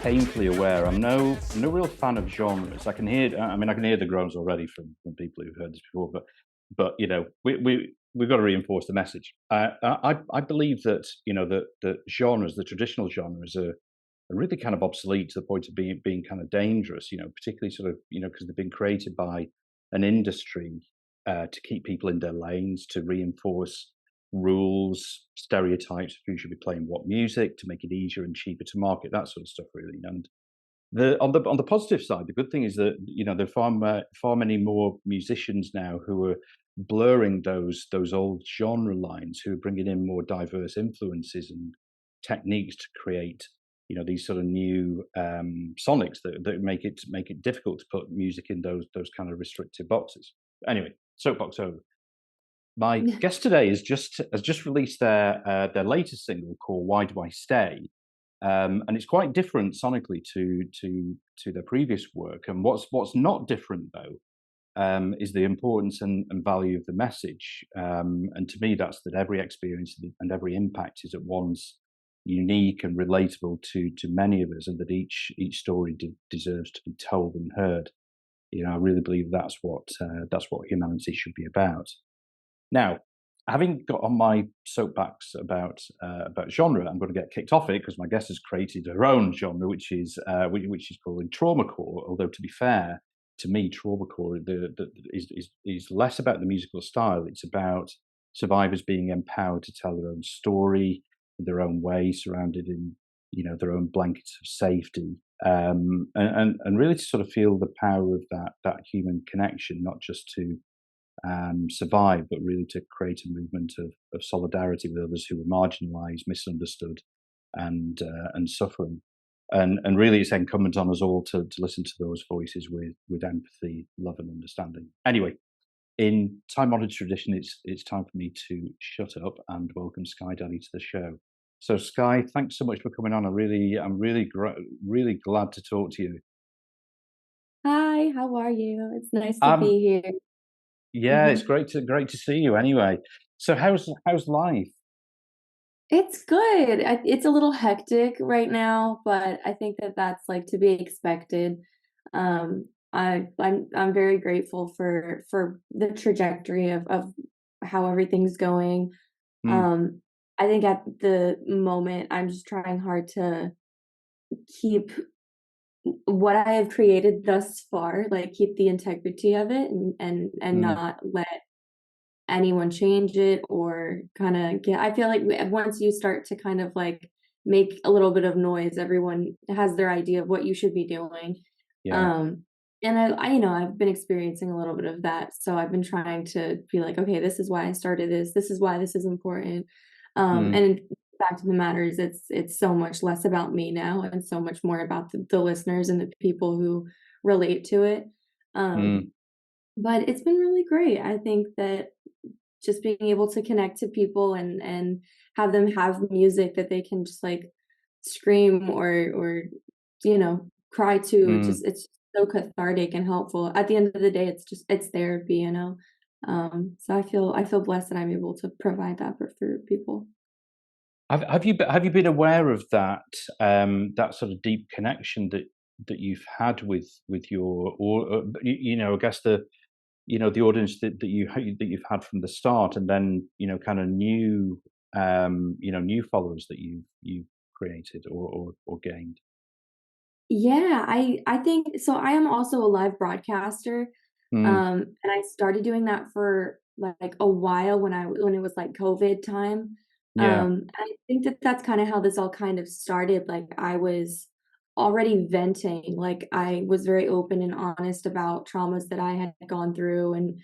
painfully aware. I'm no real fan of genres. I can hear the groans already from people who've heard this before, but we've got to reinforce the message. I believe that that genres, the traditional genres, are really kind of obsolete to the point of being kind of dangerous. Particularly sort of because they've been created by an industry to keep people in their lanes, to reinforce rules, stereotypes of who should be playing what music, to make it easier and cheaper to market, that sort of stuff, really. And on the positive side, the good thing is that there are far many more musicians now who are blurring those old genre lines, who are bringing in more diverse influences and techniques to create these sort of new sonics that make it difficult to put music in those kind of restrictive boxes. Anyway, soapbox over. My guest today has just released their latest single called "Why Do I Stay," and it's quite different sonically to their previous work. And what's not different though is the importance and value of the message. And to me, that's that every experience and every impact is at once unique and relatable to many of us, and that each story deserves to be told and heard. I really believe that's what humanity should be about. Now, having got on my soapbox about genre, I'm going to get kicked off it because my guest has created her own genre, which is called traumacore. Although, to be fair, to me, traumacore is less about the musical style. It's about survivors being empowered to tell their own story in their own way, surrounded in their own blankets of safety, and really to sort of feel the power of that human connection, not just to survive, but really to create a movement of solidarity with others who are marginalised, misunderstood, and suffering. And really, it's incumbent on us all to listen to those voices with empathy, love, and understanding. Anyway, in time-honoured tradition, it's time for me to shut up and welcome SkyDxddy to the show. So, Sky, thanks so much for coming on. I'm really glad to talk to you. Hi, how are you? It's nice to Um, be here. yeah, it's Mhm. great to see you. Anyway, so how's life? It's good. It's a little hectic right now, but I think that that's like to be expected. I'm very grateful for the trajectory of how everything's going. Mm, Um, I think at the moment I'm just trying hard to keep what I have created thus far, like keep the integrity of it and mm, not let anyone change it or kind of get. I feel like once you start to kind of like make a little bit of noise, everyone has their idea of what you should be doing. yeah. um and I've been experiencing a little bit of that, so I've been trying to be like, okay, this is why I started this is why this is important. Mm, And fact of the matter is, it's so much less about me now and so much more about the listeners and the people who relate to it. mm, But it's been really great. I think that just being able to connect to people and have them have music that they can just like scream or cry to, mm. just it's so cathartic and helpful. At the end of the day, it's therapy. So I feel blessed that I'm able to provide that for people. Have you been aware of that sort of deep connection that you've had with your, or I guess the audience that you've had from the start, and then kind of new followers that you've created or gained. Yeah, I think so. I am also a live broadcaster, Mm, and I started doing that for like a while when it was like COVID time. yeah. I think that that's kind of how this all kind of started. Like I was already venting, like I was very open and honest about traumas that I had gone through, and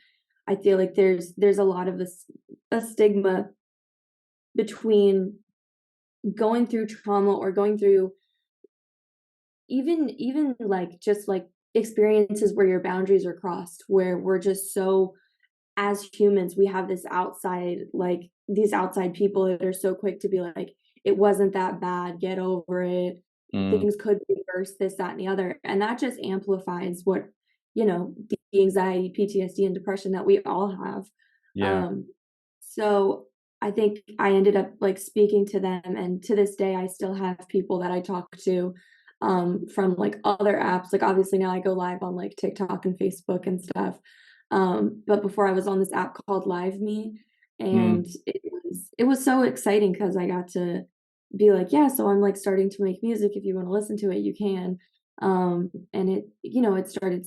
I feel like there's a lot of this a stigma between going through trauma or going through even like just like experiences where your boundaries are crossed, where we're just so, as humans, we have this outside, like these outside people that are so quick to be like, it wasn't that bad, get over it, Mm, things could be worse, this, that, and the other. And that just amplifies what, the anxiety, PTSD, and depression that we all have. yeah. Um, so I think I ended up like speaking to them, and to this day, I still have people that I talk to, from like other apps. Like obviously now I go live on like TikTok and Facebook and stuff. But before I was on this app called Live Me, and Mm, it was so exciting because I got to be like, yeah, so I'm like starting to make music. If you want to listen to it, you can. And it started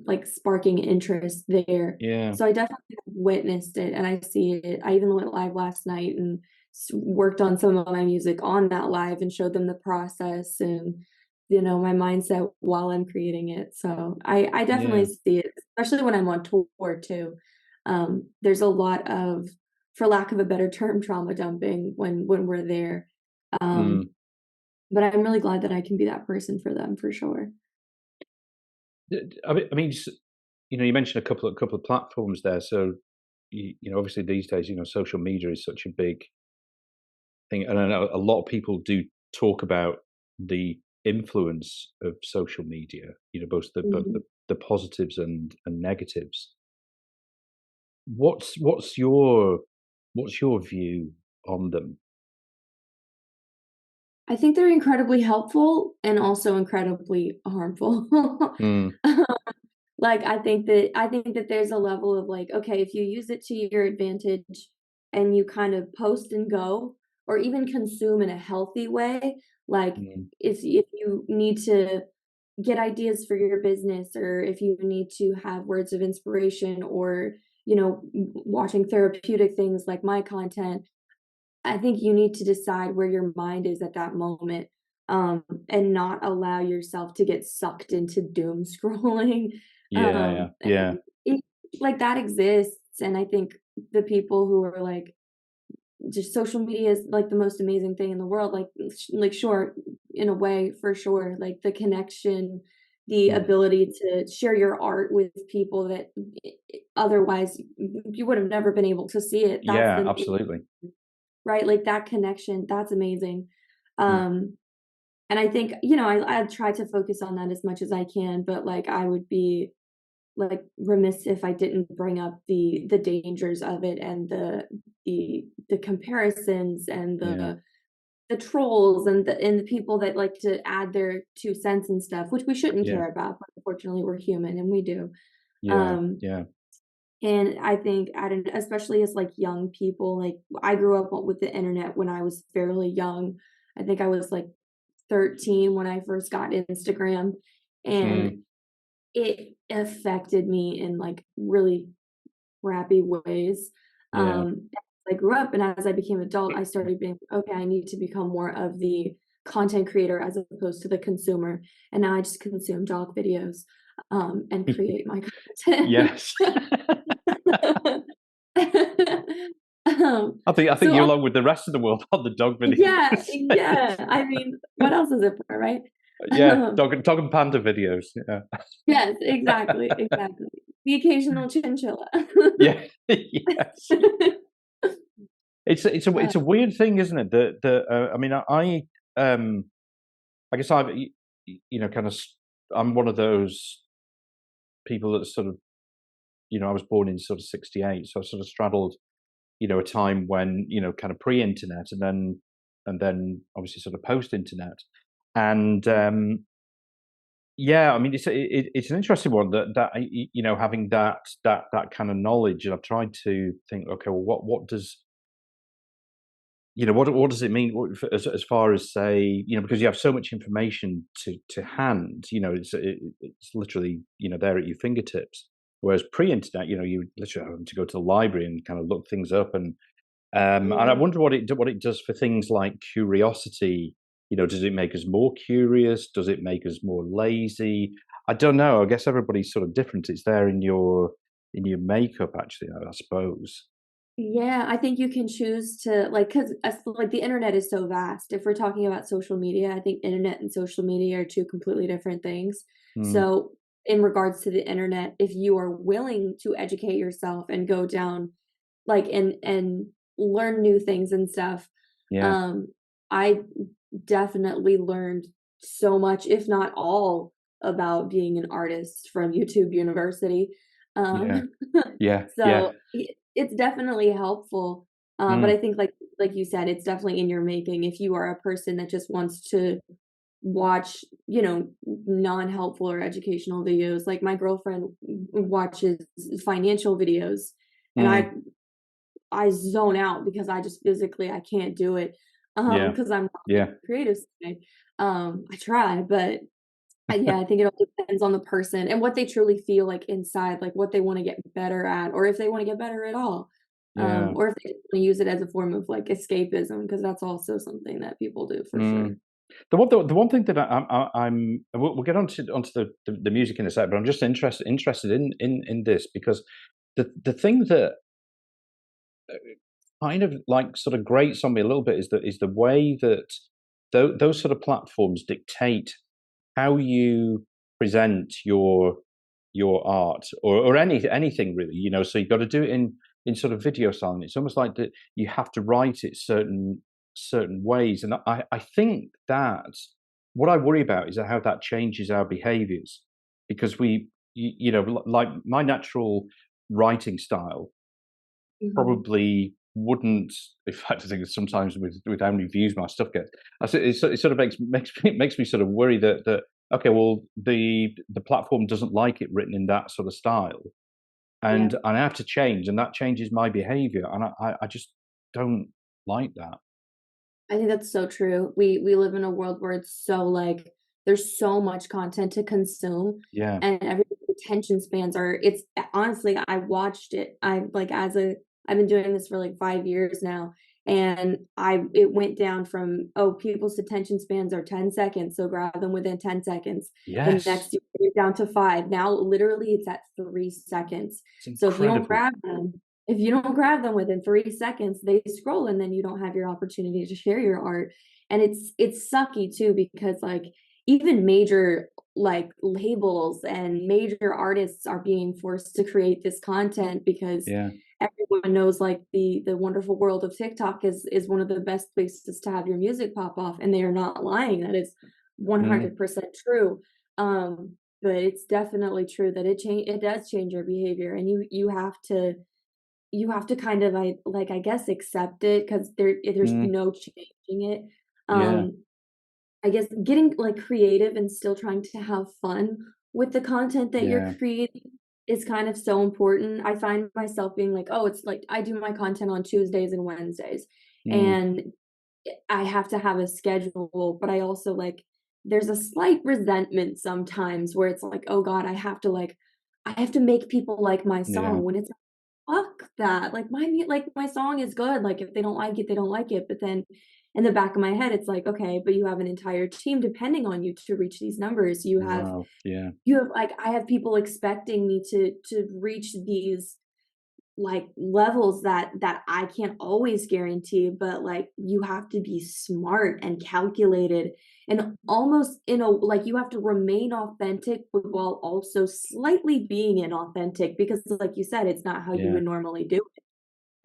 like sparking interest there. yeah, So I definitely witnessed it and I see it. I even went live last night and worked on some of my music on that live and showed them the process and my mindset while I'm creating it. So I yeah. definitely see it, especially when I'm on tour too. There's a lot of, for lack of a better term, trauma dumping when we're there. Um, Mm. but I'm really glad that I can be that person for them for sure. You mentioned a couple of platforms there. So, obviously these days, social media is such a big thing, and I know a lot of people do talk about the influence of social media. Both Mhm. the positives and negatives. What's your view on them? I think they're incredibly helpful and also incredibly harmful. Mm, Like, I think that there's a level of, like, okay, if you use it to your advantage and you kind of post and go, or even consume in a healthy way, like, mm, if you need to get ideas for your business, or if you need to have words of inspiration, or, watching therapeutic things like my content, I think you need to decide where your mind is at that moment, and not allow yourself to get sucked into doom scrolling. yeah, yeah, And it, like that exists, and I think the people who are like, just social media is like the most amazing thing in the world. Like sure, in a way, for sure, like the connection, the mm, ability to share your art with people that otherwise you would have never been able to see it. That's yeah, the absolutely. right? Like that connection, that's amazing. Mm, Um, and I think, I try to focus on that as much as I can, but like I would be like remiss if I didn't bring up the dangers of it, and the comparisons, and yeah, the trolls, and the people that like to add their 2 cents and stuff, which we shouldn't yeah, care about, but unfortunately we're human and we do. yeah, Um, yeah. and I think especially as like young people, like I grew up with the internet when I was fairly young. I think I was like 13 when I first got Instagram, and Mm, it affected me in like really crappy ways. yeah, As I grew up and as I became adult, I started being okay, I need to become more of the content creator as opposed to the consumer. And now I just consume dog videos, and create my content. yes. I think So you're along with the rest of the world on the dog yeah, videos. yeah. I mean, what else is it for, right? Yeah, Um, dog and panda videos. Yeah, yes, exactly, exactly. The occasional chinchilla. yeah, yes. It's Uh, a weird thing, isn't it? Um, I guess kind of, I'm one of those people that sort of, I was born in sort of '68, so I sort of straddled, a time when, kind of pre-internet, and then obviously sort of post-internet, and yeah, I mean, it's an interesting one having that kind of knowledge, and I've tried to think, okay, well, what does what does it mean, as far as, say, because you have so much information to hand, it's literally, there at your fingertips. Whereas pre-internet, you literally have to go to the library and kind of look things up, and I yeah. wonder what it does for things like curiosity. Does it make us more curious? Does it make us more lazy? I don't know. I guess everybody's sort of different. It's there in your makeup, actually, I suppose. Yeah, I think you can choose to like, because like the internet is so vast. If we're talking about social media, I think internet and social media are two completely different things. Mm, So, in regards to the internet, if you are willing to educate yourself and go down like and learn new things and stuff, yeah, um, I definitely learned so much, if not all, about being an artist from YouTube University. yeah, Um, yeah, yeah. so it's definitely helpful. But Mm, I think like you said, it's definitely in your making if you are a person that just wants to watch, non-helpful or educational videos. Like my girlfriend watches financial videos, and Mm, I zone out because I just physically I can't do it, yeah, because I'm not yeah, creative side. I try, but yeah, I think it all depends on the person and what they truly feel like inside, like what they want to get better at, or if they want to get better at all, yeah. or if they want to use it as a form of like escapism, because that's also something that people do for sure. Mm. The one thing that I'm we'll get onto the music in a sec, but I'm just interested in this because the thing that kind of like sort of grates on me a little bit is the way that those sort of platforms dictate how you present your art or anything really, you know. So you've got to do it in sort of video style, and it's almost like that you have to write it certain ways. And I think that what I worry about is how that changes our behaviors because you know, like my natural writing style Mhm. probably wouldn't. In fact, I think sometimes with how many views my stuff gets, it sort of makes me sort of worry that okay, well the platform doesn't like it written in that sort of style, Yeah. and I have to change, and that changes my behaviour, and I just don't like that. I think that's so true. We live in a world where it's so like there's so much content to consume, Yeah. and everyone's attention spans are it's honestly I watched it. I like as a I've been doing this for like 5 years now, and I it went down from, oh, people's attention spans are 10 seconds, so grab them within 10 seconds. The Yes. next year it went down to 5. Now literally it's at 3 seconds. It's So if you don't incredible. grab them, within 3 seconds, they scroll and then you don't have your opportunity to share your art. And it's sucky too because like even major like labels and major artists are being forced to create this content because Yeah. everyone knows like the wonderful world of TikTok is one of the best places to have your music pop off, and they are not lying. That is Mm, 100% true. But it's definitely true that it does change your behavior, and you have to kind of I guess accept it because there's mm, no changing it. yeah. I guess getting like creative and still trying to have fun with the content that you're Yeah. creating is kind of so important. I find myself being like, oh, it's like I do my content on Tuesdays and Wednesdays, Mm, and I have to have a schedule, but I also like there's a slight resentment sometimes where it's like, oh God, I have to make people like my yeah. song when it's fuck that. Like my song is good. Like if they don't like it, they don't like it. But then in the back of my head, it's like, okay, but you have an entire team depending on you to reach these numbers. Wow. Yeah. You have like I have people expecting me to reach these like levels that I can't always guarantee, but like you have to be smart and calculated and almost like you have to remain authentic but while also slightly being inauthentic because like you said, it's not how you Yeah. would normally do it.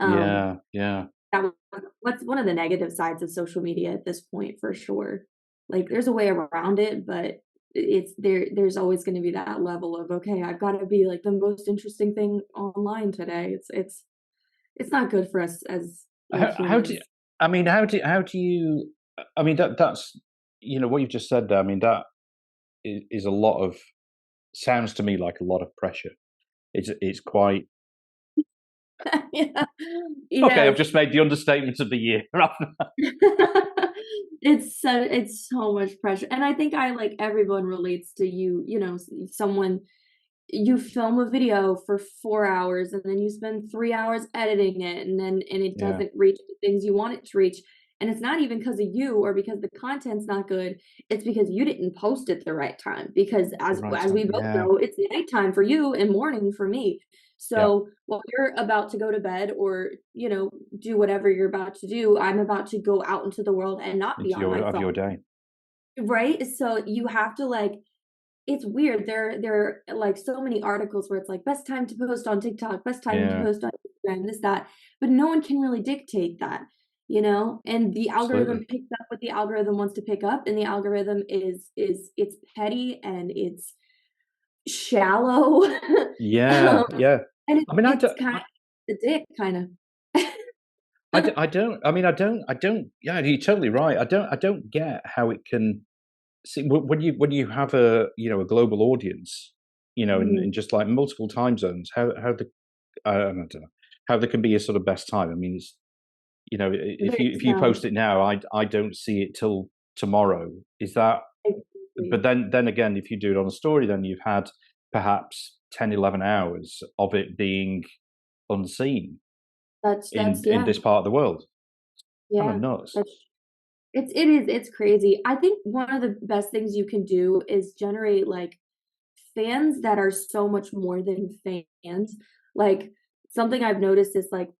Um Yeah. Yeah. that what's one of the negative sides of social media at this point for sure. Like there's a way around it, but there's always going to be that level of okay, I've got to be like the most interesting thing online today. It's not good for us as like How do humans. I mean, how do you I mean, that's you know, what you've just said there, I mean, that is a lot of sounds to me like a lot of pressure. It's quite Yeah. okay, I've Yes. just made the understatement of the year. It's so much pressure, and I think I like everyone relates to someone you film a video for 4 hours and then you spend 3 hours editing it and it Yeah, doesn't reach the things you want it to reach, and it's not even because of you or because the content's not good, it's because you didn't post it the right time because the as right as time. we both Yeah, know, it's nighttime for you and morning for me. yeah. So, while you're about to go to bed or, do whatever you're about to do, I'm about to go out into the world and not be Into on my your of phone, your day. right? So, you have to, like it's weird. There are like so many articles where it's like best time to post on TikTok, best time to Yeah, post on Instagram, this, that, but no one can really dictate that, And the algorithm absolutely. picks up what the algorithm wants to pick up, and the algorithm is it's petty and it's shallow, Yeah, um, yeah. and I mean, it's kind of a dick, kind of. I don't. I mean, I don't. Yeah, you're totally right. I don't get how it can. see, when you have a, you know, a global audience, you know, Mhm. in just like multiple time zones, I don't know how there can be a sort of best time. I mean, it's, you know, if There's you post it now, I don't see it till tomorrow. Is that? But exactly. then again, if you do it on a story, then you've had perhaps 10, 11 hours of it being unseen That's in yeah, this part of the world. Kind of yeah. nuts. That's it's crazy. I think one of the best things you can do is generate, like, fans that are so much more than fans. Like, something I've noticed is, like,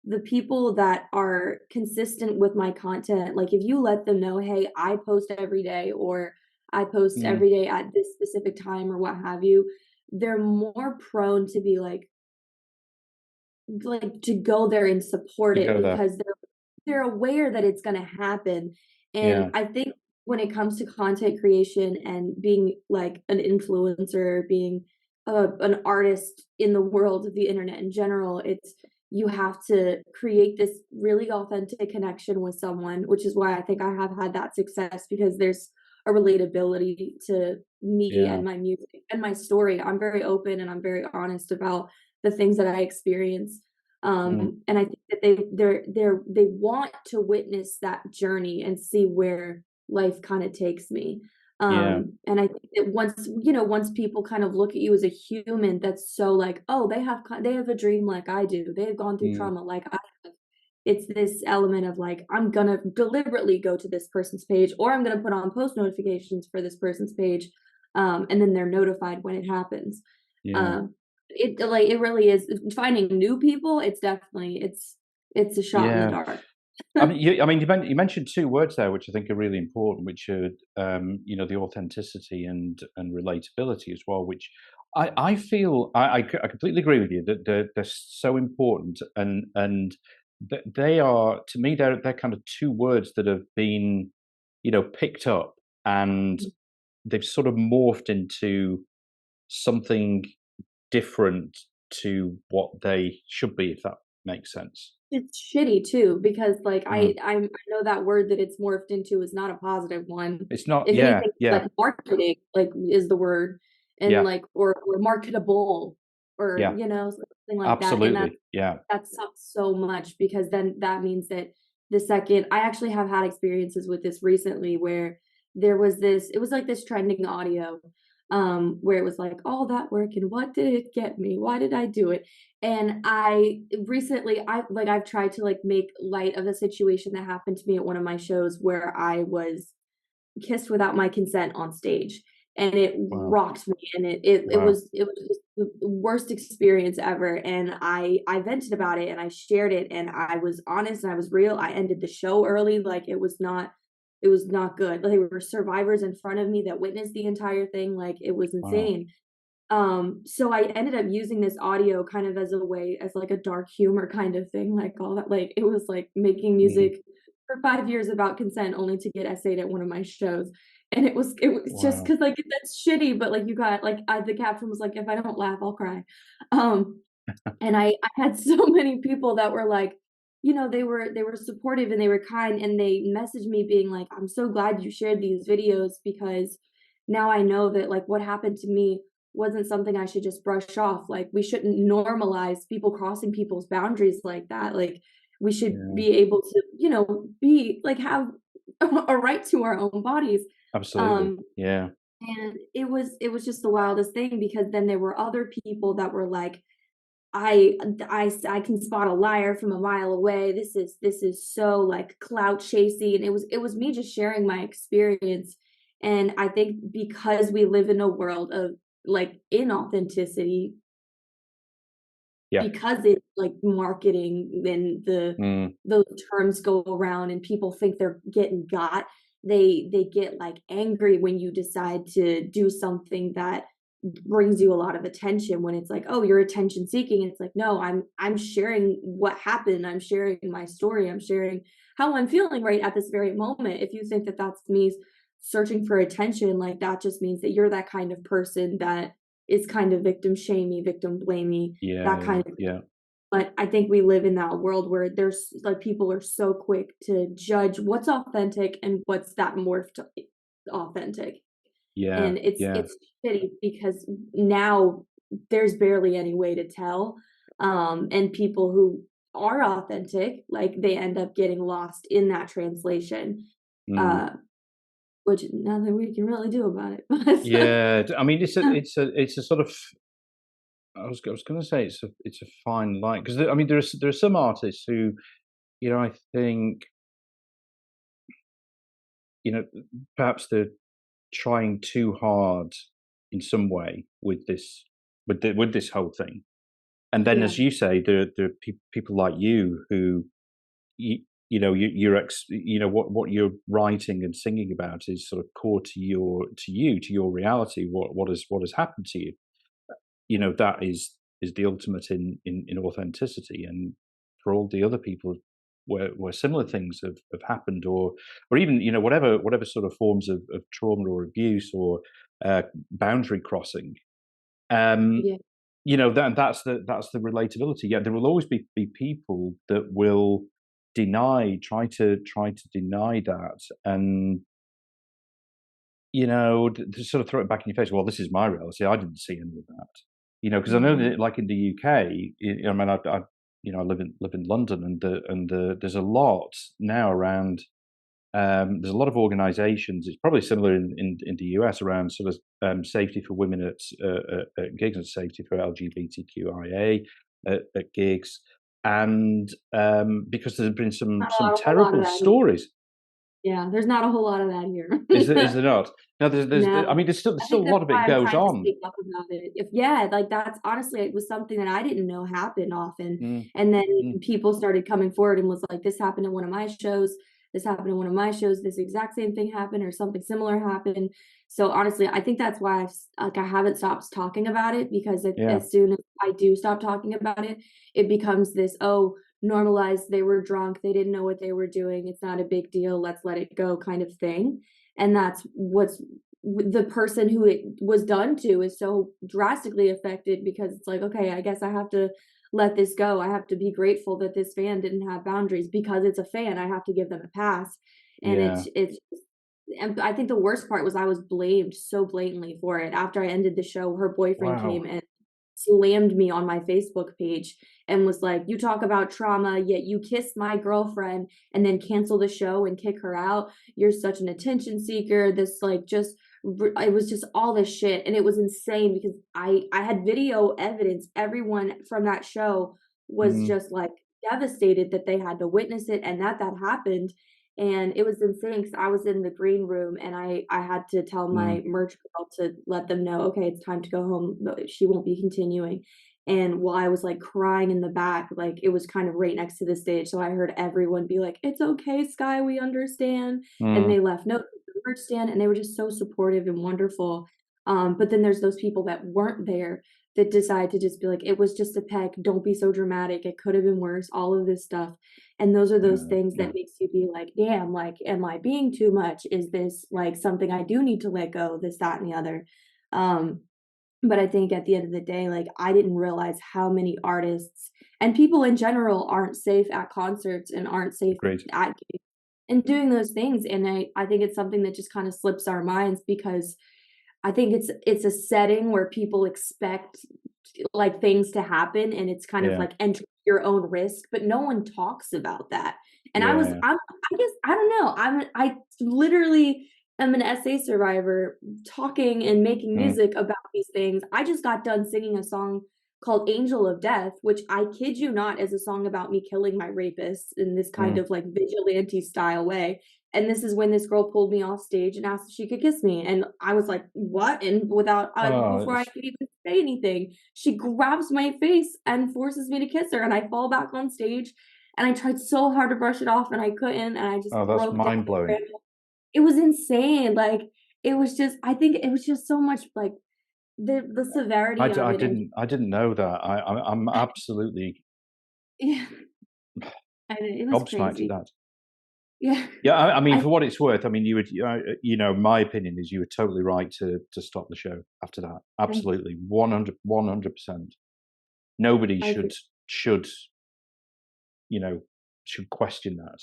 the people that are consistent with my content, like, if you let them know, "Hey, I post every day," or "I post Mm, every day at this specific time," or what have you, they're more prone to be like, to go there and support to it go there. because they're aware that it's gonna happen, and Yeah. I think when it comes to content creation and being, like, an influencer, being an artist in the world of the internet in general, it's you have to create this really authentic connection with someone, which is why I think I have had that success because there's a relatability to me Yeah. and my music and my story. I'm very open and I'm very honest about the things that I experience. Mm, And I think that they want to witness that journey and see where life kind of takes me. yeah. And I think that once people kind of look at you as a human, that's so like, oh, they have a dream like I do. They've gone through Mm, trauma like I have. It's this element of like, I'm gonna deliberately go to this person's page, or I'm gonna put on post notifications for this person's page, and then they're notified when it happens. yeah. Um, it really is finding new people, it's a shot in the Yeah. dark. I mean, you mentioned two words there, which I think are really important, which are, you know, the authenticity and relatability as well. Which I feel I completely agree with you that they're so important, and they are, to me, they're kind of two words that have been, you know, picked up, and they've sort of morphed into something different to what they should be, if that makes sense. It's shitty too because, like, Mm. I know that word that it's morphed into is not a positive one. It's not. If Yeah, anything, yeah, like, marketing, like, is the word, and, yeah, like, or marketable or, yeah. something like that, and Absolutely. Yeah. that sucks so much because then that means that the second I actually have had experiences with this recently where it was like this trending audio, where it was like, "All that work and what did it get me? Why did I do it?" And I've tried to, like, make light of the situation that happened to me at one of my shows where I was kissed without my consent on stage, and it Wow. rocked me, and Wow. it was just the worst experience ever, and I vented about it, and I shared it, and I was honest, and I was real. I ended the show early, like, it was not good. Like, there were survivors in front of me that witnessed the entire thing, like, it was Wow. insane. So I ended up using this audio kind of as a way as, like, a dark humor kind of thing, like, all that like, it was like making Mm. music for 5 years about consent only to get essayed at one of my shows, and it was just Wow. 'cause, like, that's shitty, but, like, you got like, the caption was like, "If I don't laugh, I'll cry." Um, and I had so many people that were like, they were supportive and they were kind, and they messaged me being like, "I'm so glad you shared these videos because now I know that, like, what happened to me wasn't something I should just brush off. Like, we shouldn't normalize people crossing people's boundaries like that. Like, we should Yeah. be able to, be like, have a right to our own bodies." Absolutely. Um, Yeah. and it was just the wildest thing because then there were other people that were like, I can spot a liar from a mile away. This is so, like, clout chasing, and it was me just sharing my experience, and I think because we live in a world of, like, inauthenticity, Yeah. because it's, like, marketing and Mm. those terms go around and people think they're getting got, they get, like, angry when you decide to do something that brings you a lot of attention when it's like, "Oh, you're attention seeking." It's like, "No, I'm sharing what happened. I'm sharing my story. I'm sharing how I'm feeling right at this very moment." If you think that that's me searching for attention, like, that just means that you're that kind of person that is kind of victim shamey, victim blamey, Yeah. that Yeah. kind of Yeah. but I think we live in that world where there's like, people are so quick to judge what's authentic and what's that morphed authentic. Yeah, And yeah. it's shitty because now there's barely any way to tell, and people who are authentic, like, they end up getting lost in that translation, Mm. uh, which nothing we can really do about it. But Yeah, I mean, it's a sort of. I was going to say it's a fine line because I mean there are some artists who I think you know perhaps they're trying too hard in some way with this with this whole thing, and then yeah, as you say, there are people like you who you're what you're writing and singing about is sort of core to your reality. What has happened to you? That is the ultimate in authenticity, and for all the other people where similar things have happened, or even whatever sort of forms of trauma or abuse or boundary crossing, um yeah, that's the relatability. Yeah, there will always be people that will try to deny that, and to sort of throw it back in your face. Well, this is my reality. I didn't see any of that. Because I know mhm, that, like in the UK, I mean, I live in London, and there's a lot now around. There's a lot of organisations. It's probably similar in the US around sort of safety for women at gigs and safety for LGBTQIA at gigs, and because there's been some not a whole lot of terrible that here. stories. Yeah, there's not a whole lot of that here. Is there not? No, I No. mean, there's I still think a that's lot of why it I'm goes trying to on. speak up about it. If yeah, like, that's honestly, it was something that I didn't know happened often, Mm, and then mm, people started coming forward and was like, "This happened in one of my shows. This happened in one of my shows. This exact same thing happened or something similar happened." So, honestly, I think that's why I haven't stopped talking about it because yeah, as soon as I do stop talking about it, it becomes this, "Oh, normalized, they were drunk, they didn't know what they were doing, it's not a big deal, let's let it go," kind of thing, and that's what's the person who it was done to is so drastically affected because it's like, okay, I guess I have to let this go. I have to be grateful that this fan didn't have boundaries because it's a fan. I have to give them a pass. And yeah. and I think the worst part was I was blamed so blatantly for it. After I ended the show, her boyfriend came Wow. and slammed me on my Facebook page and was like, "You talk about trauma, yet you kiss my girlfriend and then cancel the show and kick her out. You're such an attention seeker." This like just it was just all this shit, and it was insane because I had video evidence. Everyone from that show was Mm, just like devastated that they had to witness it and that happened. And it was insane because I was in the green room and I had to tell mm, my merch girl to let them know, okay, it's time to go home. She won't be continuing. And while I was like crying in the back, like it was kind of right next to the stage. So I heard everyone be like, "It's okay, Sky, we understand." And mm, they left notes at the merch stand and they were just so supportive and wonderful. But then there's those people that weren't there that decide to just be like, "It was just a peck. Don't be so dramatic. It could have been worse." All of this stuff. And those are those yeah, things yeah. that makes you be like, "Damn, like, am I being too much? Is this like something I do need to let go? This, that, and the other." Um, but I think at the end of the day, like, I didn't realize how many artists and people in general aren't safe at concerts and aren't safe Agreed. at gigs and doing those things. And I think it's something that just kind of slips our minds because I think it's a setting where people expect like things to happen and it's kind of Yeah, like enter your own risk, but no one talks about that. And yeah. I guess I don't know. I literally am an SA survivor talking and making Mm, music about these things. I just got done singing a song called Angel of Death, which I kid you not is a song about me killing my rapist in this kind mm. of like vigilante style way. And this is when this girl pulled me off stage and asked if she could kiss me. And I was like, what? And Oh, before I could even say anything, she grabs my face and forces me to kiss her. And I fall back on stage. And I tried so hard to brush it off and I couldn't. And I just that's broke down mind and blowing. ran. It was insane. Like, it was just, I think it was just so much like the severity of it. And I didn't know that. I'm absolutely yeah, and it was gobsmacked at crazy. that. Yeah. Yeah, I mean, I, for what it's worth, I mean, my opinion is you were totally right to stop the show after that. Absolutely, 100%. Nobody I, should you know should question that.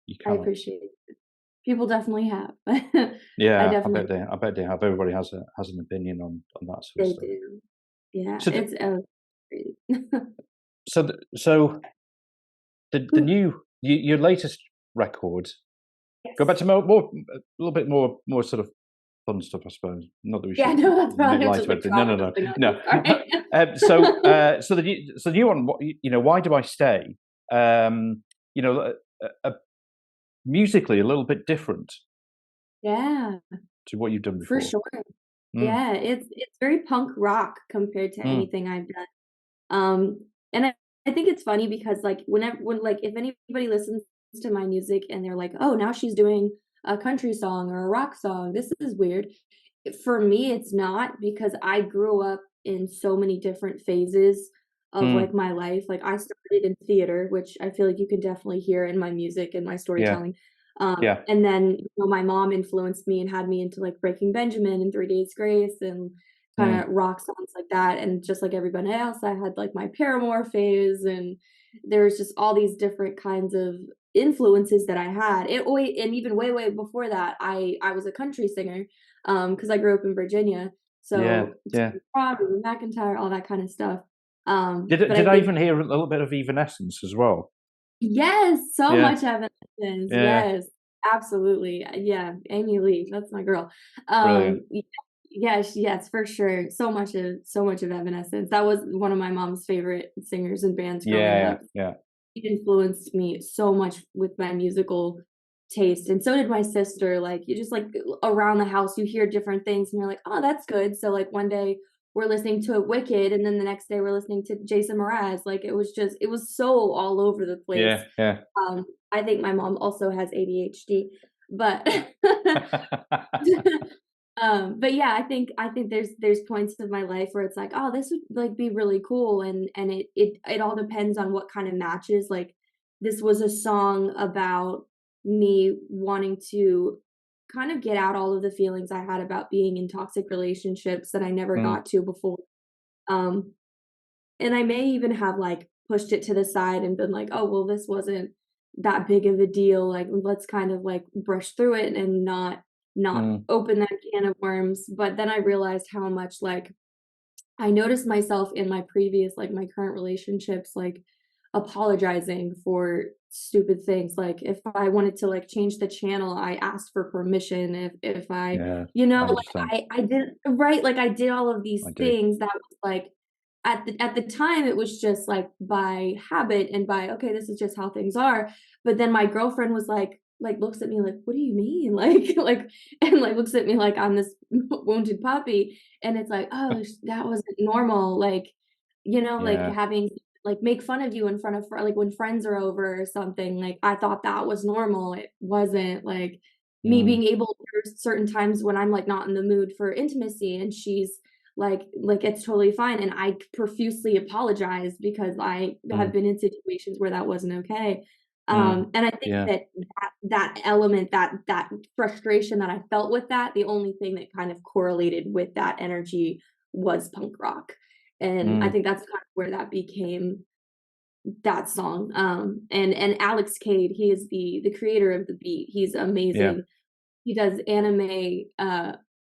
You I cannot. appreciate it. People definitely have. I Yeah, definitely I bet they have. Everybody has an opinion on that sort of they stuff. do. Yeah, So it's crazy. so the Ooh, new your latest record. Go back yes. to more a little bit more sort of fun stuff, I suppose. Not that we Yeah, should no, that's make fine. I'm light just of like everything. No, trauma no, no, dumping on you. no. Sorry. So the new one. Why do I stay? You know, musically a little bit different Yeah, to what you've done for before. sure. Mm, Yeah, it's very punk rock compared to mm, anything I've done. And I think it's funny because like when like if anybody listens to my music and they're like, "Oh, now she's doing a country song or a rock song. This is weird." For me, it's not because I grew up in so many different phases of mm, like my life. Like I started in theater, which I feel like you can definitely hear in my music and my yeah, storytelling. yeah. And then my mom influenced me and had me into like Breaking Benjamin and Three Days Grace and kind Mm, of rock songs like that. And just like everybody else, I had like my Paramore phase, and there was just all these different kinds of influences that I had. And even way before that, I was a country singer because I grew up in Virginia. yeah, So yeah. Crosby, McIntyre, all that kind of stuff. But I Did I think even hear a little bit of Evanescence as well? yes, so Yeah, much Evanescence. yeah. Yes, absolutely. Yeah, Amy Lee, that's my girl. Brilliant. Yes, yes, for sure. So much of Evanescence. That was one of my mom's favorite singers and bands growing Yeah, up. yeah, It influenced me so much with my musical taste, and so did my sister. Like, you just, like, around the house, you hear different things, and you're like, "Oh, that's good." So, like, one day, we're listening to Wicked, and then the next day, we're listening to Jason Mraz. Like, it was so all over the place. yeah, yeah. I think my mom also has ADHD, but but yeah, I think there's points of my life where it's like, oh, this would like be really cool, and it all depends on what kind of matches. Like this was a song about me wanting to kind of get out all of the feelings I had about being in toxic relationships that I never Mm, got to before. Um, and I may even have, like, pushed it to the side and been like, "Oh, well, this wasn't that big of a deal, like, let's kind of, like, brush through it and not mm, open that can of worms," but then I realized how much, like, I noticed myself in my previous like, my current relationships, like, apologizing for stupid things, like, if I wanted to, like, change the channel, I asked for permission, if I yeah, I like, understand. I did right, like, I did all of these I do. things that was, like at the time, it was just, like, by habit and by, "Okay, this is just how things are," but then my girlfriend was like, looks at me like, "What do you mean?" Like, and, like, looks at me like I'm this wounded puppy, and it's like, "Oh, that wasn't normal," like, like, Yeah. having like, make fun of you in front of like, when friends are over or something, like, I thought that was normal, it wasn't, like, me Mm, being able there's certain times when I'm, like, not in the mood for intimacy, and she's it's totally fine, and I profusely apologize because I have mm, been in situations where that wasn't okay, mm, and I think yeah. that that element, that frustration that I felt with that, the only thing that kind of correlated with that energy was punk rock, and I Mm, think that's kind of where that became that song, and Alex Cade, he is the creator of the beat, he's yeah. amazing. He does anime,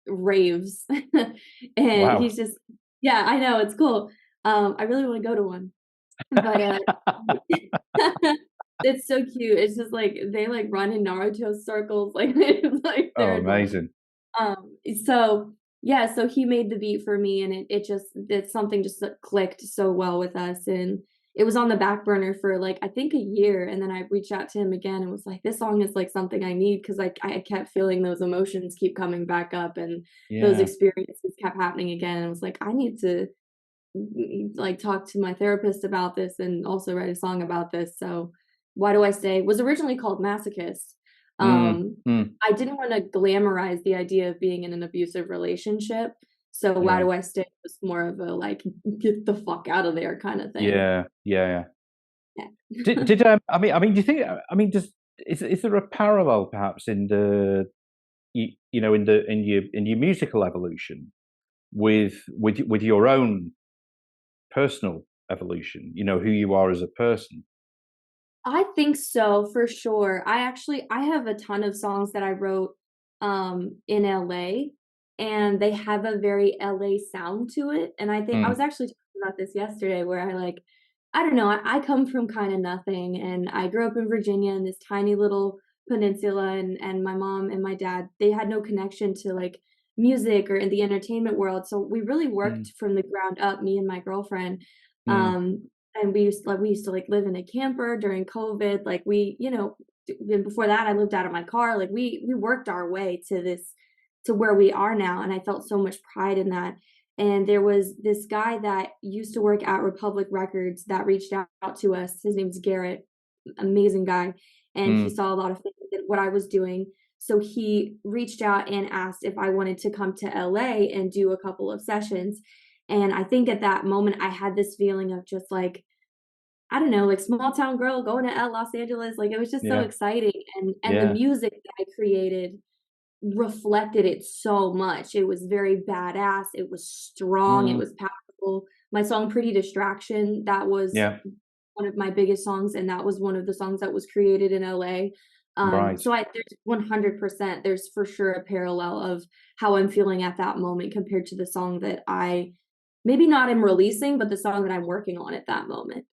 raves, and Wow. he's just yeah, I know, it's cool. I really wanna go to one, but, it's so cute, it's just, like, they, like, run in Naruto circles, like, it's like, Oh, they're adorable. amazing. So yeah, so he made the beat for me, and it just it's something just that clicked so well with us, and it was on the back burner for, like, I think a year, and then I reached out to him again and was like, "This song is, like, something I need," 'cause, like, I kept feeling those emotions keep coming back up, and those Yeah. experiences kept happening again, and I was like, "I need to, like, talk to my therapist about this and also write a song about this," so Why Do I Stay was originally called Masochist. Mm, Um, mm, I didn't wanna glamorize the idea of being in an abusive relationship, so Why yeah. Do I Stay was more of a, like, "Get the fuck out of there" kinda thing. Yeah. Yeah. Yeah. Yeah. Do you think? I mean, is there a parallel perhaps in you know in your musical evolution with your own personal evolution? You know who you are as a person. I think so, for sure. I have a ton of songs that I wrote in LA, and they have a very LA sound to it. And I think I was Mm, actually talking about this yesterday where I don't know, I come from kind of nothing, and I grew up in Virginia in this tiny little peninsula, and my mom and my dad, they had no connection to like music or in the entertainment world. So we really mm, worked from the ground up, me and my girlfriend. mm, And we used to like live in a camper during COVID. Like and before that I lived out of my car. Like we worked our way to where we are now, and I felt so much pride in that. And there was this guy that used to work at Republic Records that reached out to us. His name's Garrett, amazing guy, and he mm, saw a lot of things in what I was doing. So he reached out and asked if I wanted to come to LA and do a couple of sessions. And I think at that moment I had this feeling of just like, I don't know, like small town girl going to Los Angeles. Like it was just so yeah, exciting. And the yeah. music that I created reflected it so much. It was very badass. It was strong. It Mm, was powerful. My song Pretty Distraction, that was yeah, one of my biggest songs, and that was one of the songs that was created in LA. right. So there's 100%, there's for sure a parallel of how I'm feeling at that moment compared to the song that I maybe not am releasing, but the song that I'm working on at that moment,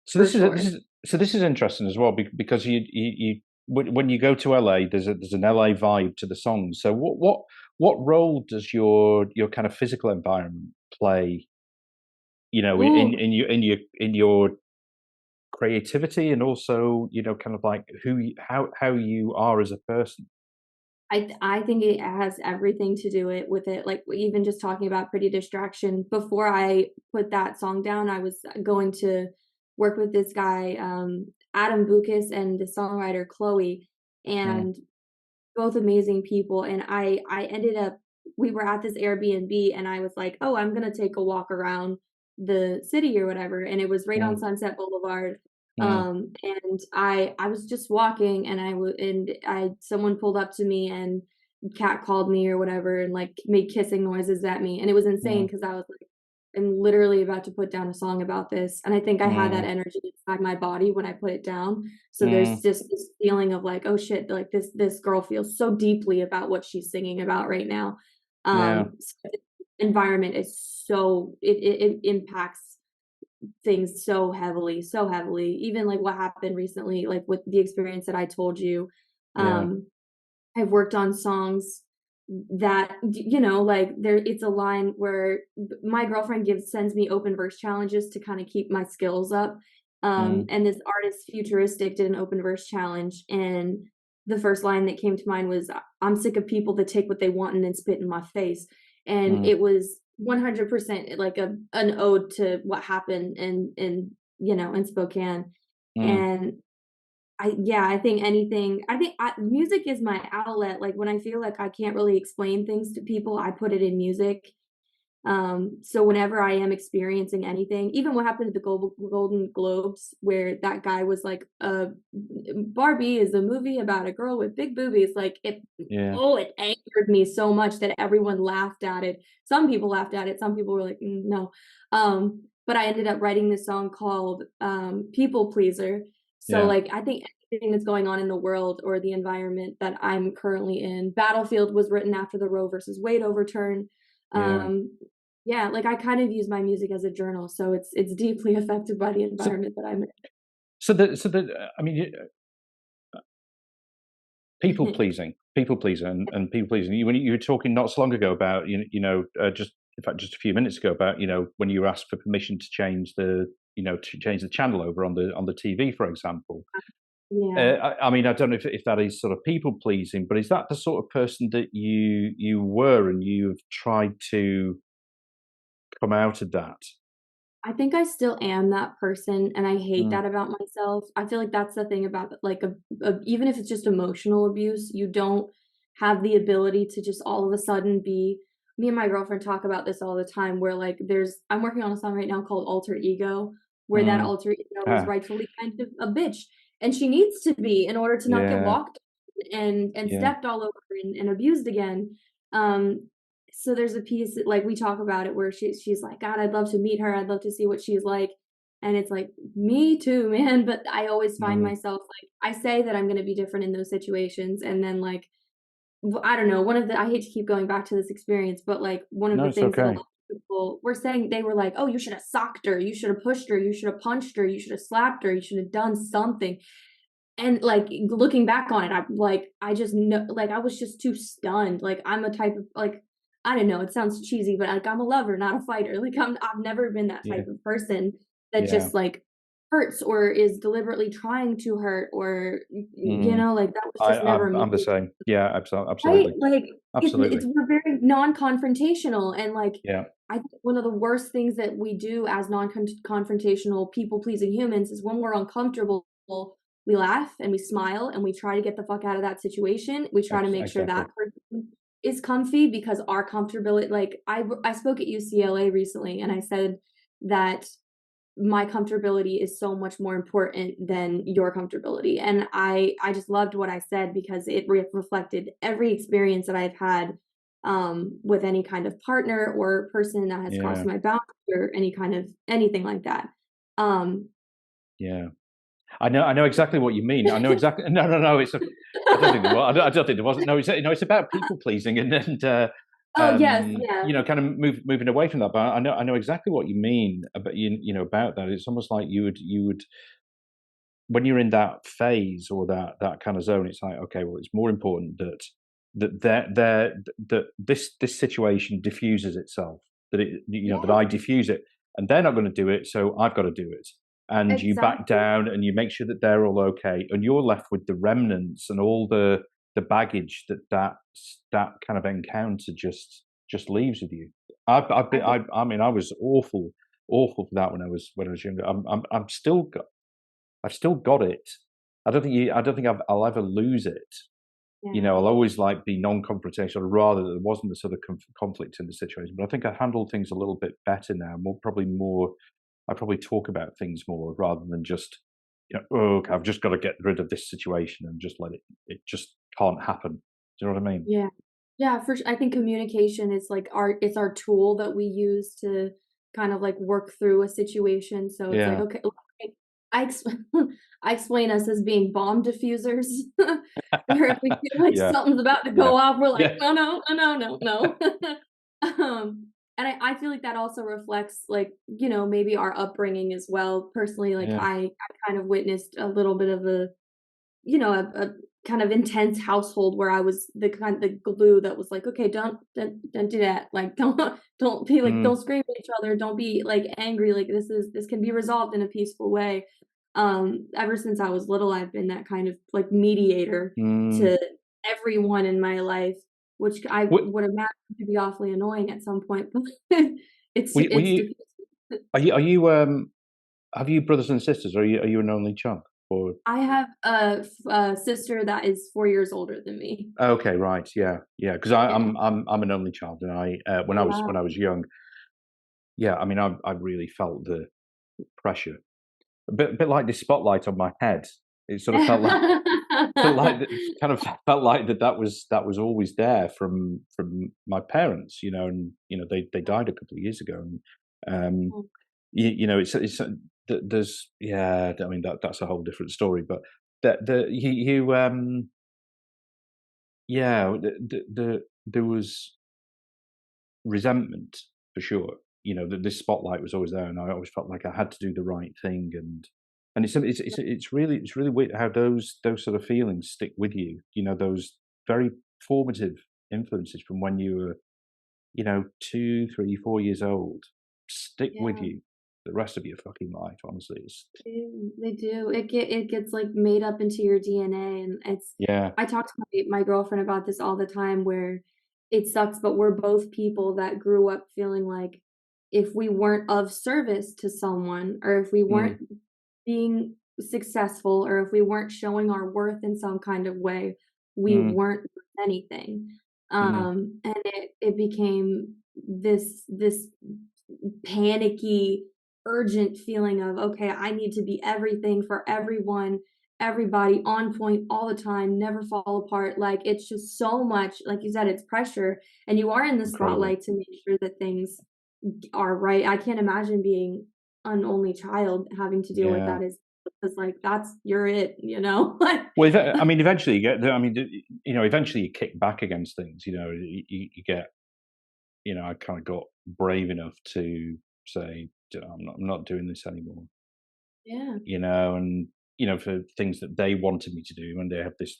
So for this sure. is so this is interesting as well because you when you go to LA, there's an LA vibe to the songs. So what role does your kind of physical environment play? You know, Ooh, in your creativity, and also kind of like how you are as a person. I think it has everything to do it with it. Like even just talking about Pretty Distraction, before I put that song down, I was going to work with this guy, Adam Bucus, and the songwriter Chloe, Mm, and both amazing people. And I ended up we were at this Airbnb, and I was like, "Oh, I'm gonna take a walk around the city or whatever." And it was right on mm, Sunset Boulevard. mm, And I was just walking, and I someone pulled up to me and cat called me or whatever, and like made kissing noises at me. And it was insane mm, because I was like, I'm literally about to put down a song about this. And I think I had that mm, energy inside my body when I put it down. So there's mm, just this feeling of like, oh shit, like this girl feels so deeply about what she's singing about right now. yeah, So the environment is it impacts things so heavily. Even like what happened recently, like with the experience that I told you. yeah, Um, I've worked on songs that like there it's a line where my girlfriend gives sends me open verse challenges to kind of keep my skills up. mm, And this artist Futuristic did an open verse challenge, and the first line that came to mind was, I'm sick of people that take what they want and then spit in my face. And mm, it was 100% like an ode to what happened in Spokane. mm, And I think music is my outlet. Like when I feel like I can't really explain things to people, I put it in music. So whenever I am experiencing anything, even what happened at the Golden Globes, where that guy was like, Barbie is a movie about a girl with big boobies. Like yeah, it angered me so much that everyone laughed at it. Some people laughed at it. Some people were like, no. But I ended up writing this song called People Pleaser. So yeah, like I think anything that's going on in the world or the environment that I'm currently in. Battlefield was written after the Roe versus Wade overturn. yeah. Um, yeah, like I kind of use my music as a journal, so it's deeply affected by the So environment that I'm I mean, in. people pleasing, and people pleasing. When you were talking not so long ago about just in fact just a few minutes ago about when you were asked for permission to change to change the channel over on the TV, for example. Yeah. I mean, I don't know if that is sort of people pleasing, but is that the sort of person that you were, and you've tried to come out of that? I think I still am that person, and I hate Mm, that about myself. I feel like that's the thing about like even if it's just emotional abuse, you don't have the ability to just all of a sudden be. Me and my girlfriend talk about this all the time, where like I'm working on a song right now called Alter Ego, where that mm, alter ego is ah, rightfully kind of a bitch, and she needs to be in order to not get yeah, walked and yeah, stepped all over and abused again. Um, so there's a piece like we talk about it where she's like, God, I'd love to meet her. I'd love to see what she's like. And it's like, me too, man. But I always find Mm. myself like, I say that I'm going to be different in those situations. And then, like, I don't know, one of the, I hate to keep going back to this experience, but like one of No, the it's things that a lot okay. of people were saying, they were like, oh, you should have socked her, you should have pushed her, you should have punched her, you should have slapped her, you should have done something. And like looking back on it, I'm like, I just know, like I was just too stunned. Like I'm a type of like, I don't know, it sounds cheesy, but like I'm a lover, not a fighter. Like I've never been that Yeah, type of person that yeah. just like hurts or is deliberately trying to hurt or Mm. like that was just never me. I'm the same. Yeah, Right? absolutely, Like, it's absolutely. we're very non-confrontational, and, like, Yeah, I think one of the worst things that we do as confrontational, people-pleasing humans is when we're uncomfortable, we laugh and we smile and we try to get the fuck out of that situation. We try to make sure exactly. that person is comfy because our comfortability like, I spoke at UCLA recently, and I said that my comfortability is so much more important than your comfortability. And I just loved what I said because it reflected every experience that I've had with any kind of partner or person that has crossed Yeah, my boundary or any kind of anything like that. Um, yeah. I know exactly what you mean. I know exactly. No, no, no. I don't think there was. I don't think there wasn't. No, it's about people pleasing oh yes, yeah, you know, kind of moving away from that. But I know exactly what you mean about you know about that. It's almost like you would when you're in that phase or that kind of zone. It's like okay, well, it's more important that this situation diffuses itself. That it you know that yeah, I diffuse it, and they're not going to do it, so I've got to do it and you back exactly. down and you make sure that they're all okay and you're left with the remnants and all the baggage that kind of encounter just leaves with you. I've I been think I mean I was awful for that when I was younger. I'm still I've still got it. I don't think I'll ever lose it. You know, yeah. I'll always like be non-confrontational rather than there wasn't the sort of conflict in the situation. But I think I handle things a little bit better now, more I probably talk about things more rather than just, you know, oh, okay, I've just got to get rid of this situation and just let it. It just can't happen. Do you know what I mean? Yeah. Yeah, for I think communication is like it's our tool that we use to kind of like work through a situation. So it's like, Yeah, okay, like, I ex I explain us as being bomb diffusers, where if we feel like yeah, something's about to yeah, go off, we're like, yeah, no, no, no, no, no, no. And I feel like that also reflects like, maybe our upbringing as well. Personally, like yeah. I kind of witnessed a little bit of a kind of intense household where I was the glue that was like, "Okay, don't do that. Like, don't be like, don't Mm, scream at each other. Don't be like angry. Like this can be resolved in a peaceful way." Ever since I was little, I've been that kind of like mediator mm. to everyone in my life, which I Were, would imagine to be awfully annoying at some point, but were it's you? diffused. Are you? Have you brothers and sisters? Or are you an only child? Or I have a sister that is 4 years older than me. okay, right, yeah, yeah. Because Yeah. I'm an only child, and I Oh, when wow. I was young, yeah. I mean, I really felt the pressure bit like this spotlight on my head. It sort of felt like kind of felt like that was always there from my parents, you know, and you know they died a couple of years ago, and you know it's there's yeah, I mean that's a whole different story, but you yeah there was resentment for sure. You know, that this spotlight was always there, and I always felt like I had to do the right thing, and it's really weird how those sort of feelings stick with you. You know, those very formative influences from when you were, you know, 2, 3, 4 years old stick with Yeah, you the rest of your fucking life. Honestly, it's they do. It gets, like, made up into your DNA, and yeah, I talk to my girlfriend about this all the time where it sucks, but we're both people that grew up feeling like if we weren't of service to someone, or if we mm, weren't being successful, or if we weren't showing our worth in some kind of way, we mm, weren't worth anything. mm, And it became this panicky, urgent feeling of, okay, I need to be everything for everyone, everybody on point all the time, never fall apart. Like it's just so much, like you said, it's pressure, and you are in the incredible. spotlight to make sure that things are right. I can't imagine being an only child having to deal with Yeah. that is because like that's you're it, you know? Like Well, I mean, eventually you get. I mean, you know, eventually you kick back against things. You know, you get. You know, I kind of got brave enough to say, I'm not doing this anymore. yeah. You know, and you know, for things that they wanted me to do, and they have this.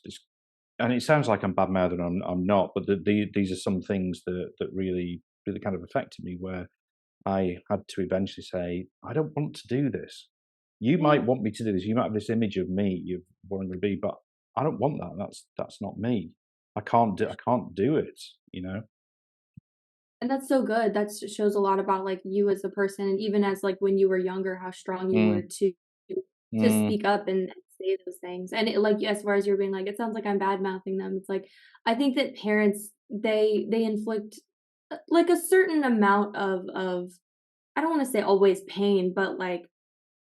And it sounds like I'm bad mouthing. I'm not, but these are some things that really kind of affected me, where I had to eventually say, I don't want to do this. You might Yeah. want me to do this. You might have this image of me you want to be, but I don't want that. That's not me. I can't do it. You know. And that's so good. That shows a lot about, like, you as a person, and even as, like, when you were younger, how strong you were Mm, to mm, speak up and say those things. And it like, as far as you're being like, "It sounds like I'm bad mouthing them." It's like, I think that parents, they inflict, like, a certain amount of I don't wanna say always pain, but, like,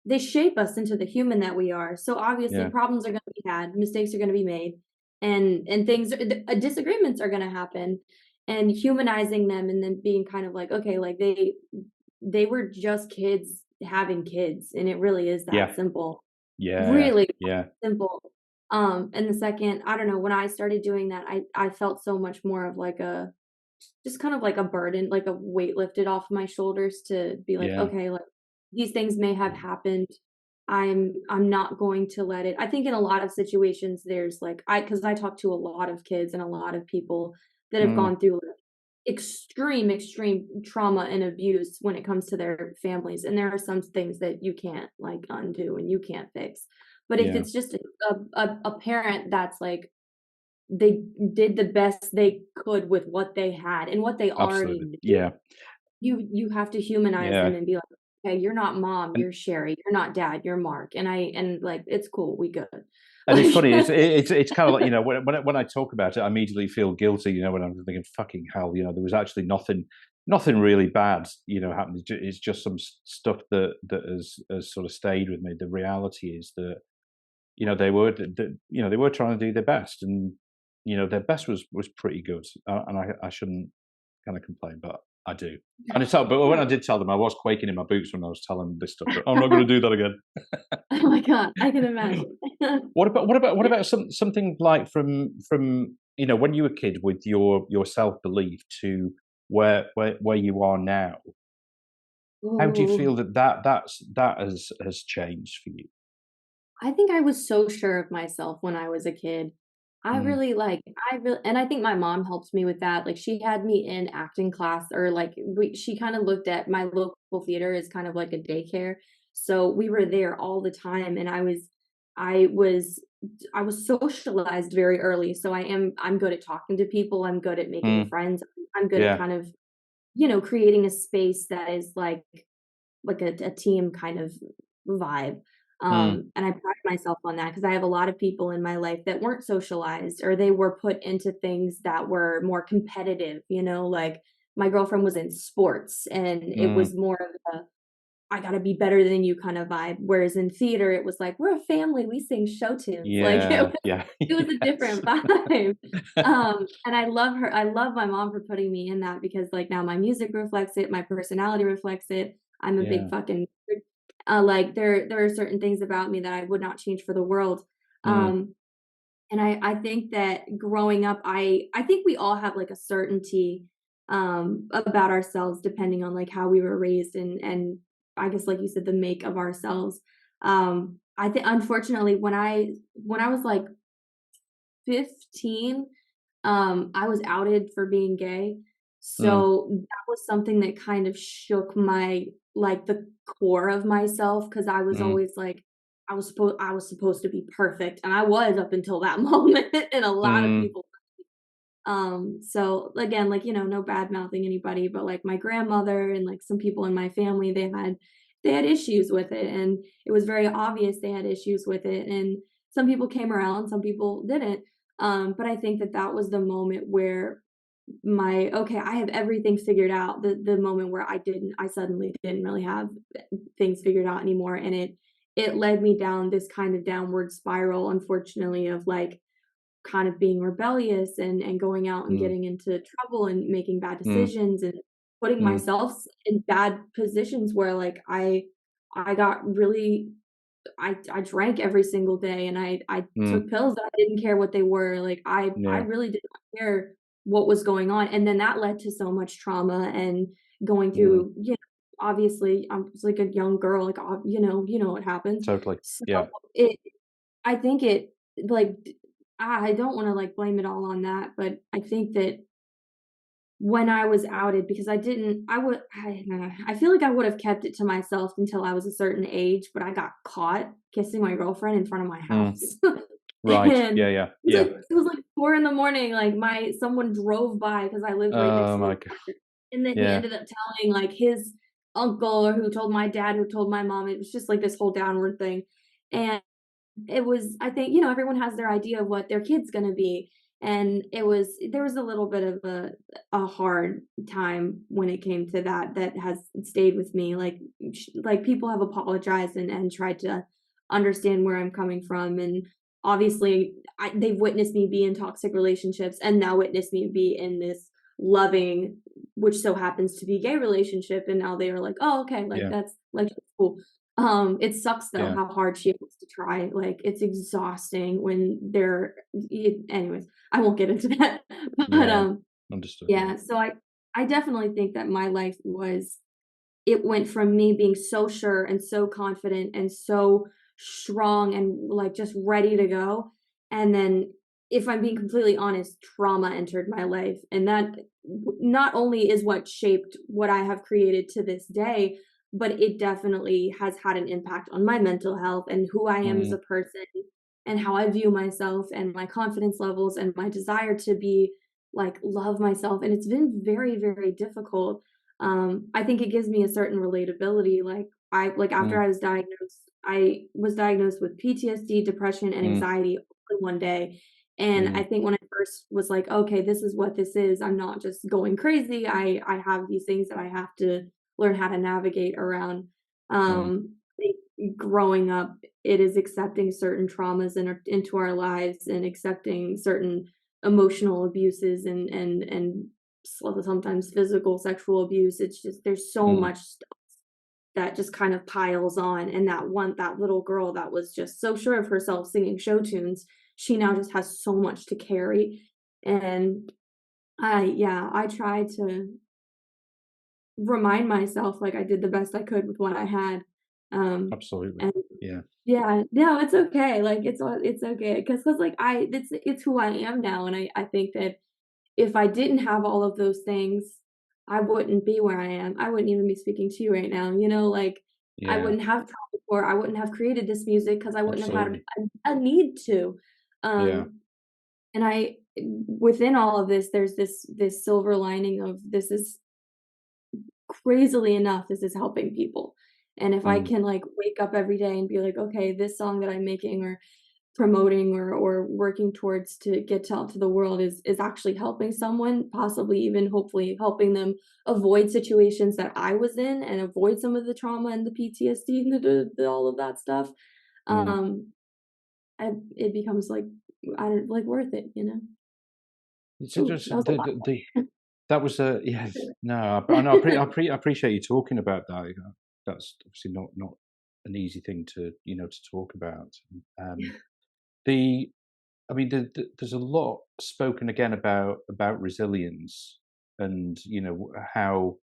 they shape us into the human that we are. So obviously yeah, problems are going to be had, mistakes are going to be made, and things disagreements are going to happen, and humanizing them and then being kind of like, okay, like they were just kids having kids, and it really is that yeah, simple. yeah, Really yeah, simple. And the second, I don't know, when I started doing that, I felt so much more of like a just kind of like a burden, like a weight lifted off my shoulders to be like, yeah. okay, like these things may have happened. I'm not going to let it. I think in a lot of situations there's like because I talk to a lot of kids and a lot of people that have Mm, gone through like extreme trauma and abuse when it comes to their families. And there are some things that you can't like undo and you can't fix. But if yeah, it's just a parent that's like they did the best they could with what they had and what they already absolutely. knew. Yeah, You have to humanize them yeah. and be like, "Okay, you're not mom, And you're Sherry, you're not dad, you're Mark." And like, "It's cool, we good." it's Like funny. It's kind of like, you know, when I talk about it, I immediately feel guilty. You know, when I'm thinking, fucking hell, you know, there was actually nothing really bad, you know, happened. It's just some stuff that has sort of stayed with me. The reality is that, you know, you know, they were trying to do their best, and you know, their best was pretty good, and I shouldn't kind of complain, but I do. And but when yeah. I did tell them, I was quaking in my boots when I was telling them this stuff. But I'm not going to do that again. Oh my god, I can imagine. What Yeah. about something like from you know, when you were a kid, with your self belief, to where you are now? How do you Ooh. feel that has changed for you? I think I was so sure of myself when I was a kid. I Mm, really like I really and I think my mom helped me with that. Like she had me in acting class or like she kind of looked at my local theater as kind of like a daycare. So we were there all the time and I was I was socialized very early. So I'm good at talking to people. I'm good at making mm, friends. I'm good at yeah. kind of, creating a space that is like a team kind of vibe. Mm, And I pride myself on that because I have a lot of people in my life that weren't socialized or they were put into things that were more competitive, like my girlfriend was in sports and it mm, was more of a I gotta be better than you kind of vibe. Whereas in theater, it was like, we're a family, we sing show tunes. Like yeah, yeah, it was a yes. different vibe. And I love her. I love my mom for putting me in that because like now my music reflects it, my personality reflects it. I'm a big Yeah. fucking like there are certain things about me that I would not change for the world. Mm, Um, and I think that growing up, I think we all have like a certainty about ourselves depending on like how we were raised and I guess like you said, the make of ourselves. I think unfortunately when I was like 15, I was outed for being gay. mm, So that was something that kind of shook my like the core of myself because I was mm, always like I was supposed to be perfect and I was up until that moment and a lot of mm, people so again, like, no bad mouthing anybody, but like my grandmother and like some people in my family, they had issues with it and it was very obvious they had issues with it. And some people came around, some people didn't. But I think that that was the moment where okay, I have everything figured out. The moment where I suddenly didn't really have things figured out anymore. And it led me down this kind of downward spiral, unfortunately, of like kind of being rebellious and going out and mm, getting into trouble and making bad mm, decisions and putting mm, myself in bad positions where like I I got really I drank every single day, and I Mm, took pills that I didn't care what they were, like, I yeah. really did not care what was going on, and then that led to so much trauma and going Mm, through, obviously, I was, like, a young girl, like, you know what happens. totally. So, Yeah. it I think it, like, I don't wanna, like, blame it all on that, but I think that when I was outed, because I didn't I feel like I would have kept it to myself until I was a certain age, but I got caught kissing my girlfriend in front of my Mm, house. right. And Yeah. Yeah. Yeah. it was like 4 in the morning, like, my someone drove by because I lived right next Oh to the my God. water, and then he Yeah. ended up telling, like, his uncle, or who told my dad, who told my mom. It was just, like, this whole downward thing, and it was, I think, everyone has their idea of what their kid's gonna be, and there was a little bit of a hard time when it came to that, that has stayed with me, like, people have apologized and tried to understand where I'm coming from, and obviously, they've witnessed me be in toxic relationships and now witnessed me be in this loving, which so happens to be gay relationship, and now they are like, "Oh, okay, like, Yeah. that's, like, cool." It sucks though Yeah. how hard she has to try, like, it's exhausting when anyways, I won't get into that, but, Yeah. Understood. Yeah. yeah, so I definitely think that my life was it went from me being so sure and so confident and so strong and, like, just ready to go, and then, if I'm being completely honest, trauma entered my life, and that not only is what shaped what I have created to this day, but it definitely has had an impact on my mental health and who I am as Mm, a person, and how I view myself and my confidence levels and my desire to be, like, love myself, and it's been very, very difficult. I think it gives me a certain relatability, after mm, I was diagnosed with PTSD, depression, and mm, anxiety all in one day, and I mm, think when I first was like, "Okay, this is what this is, I'm not just going crazy, I have these things that I have to learn how to navigate around." mm, I think growing up, it is accepting certain traumas into our lives, and accepting certain emotional abuses, and sometimes physical sexual abuse. It's just there's so mm, much stuff that just kind of piles on, and that little girl that was just so sure of herself singing show tunes, she now just has so much to carry, and I try to remind myself, like, I did the best I could with what I had, absolutely. and Yeah. yeah, no, it's okay, like, it's okay, cause like, it's who I am now, and I think that if I didn't have all of those things, I wouldn't be where I am. I wouldn't even be speaking to you right now, like, I Yeah. wouldn't have traveled before, I wouldn't have created this music because I wouldn't have had Absolutely. a need to. Yeah. And within all of this, there's this silver lining of this is crazily enough, this is helping people. And if I Mm, can, like, wake up every day and be like, "Okay, this song that I'm making or promoting or working towards to get out to the world is actually helping someone, possibly even hopefully helping them avoid situations that I was in and avoid some of the trauma and the PTSD and all of that stuff." mm. Um, it becomes like I don't like worth it, you know. It's Ooh, just that was a lot. that was a yes. No, I know. I appreciate you talking about that. That's obviously not an easy thing to to talk about. Um, the I mean, there's a lot spoken again about resilience, and how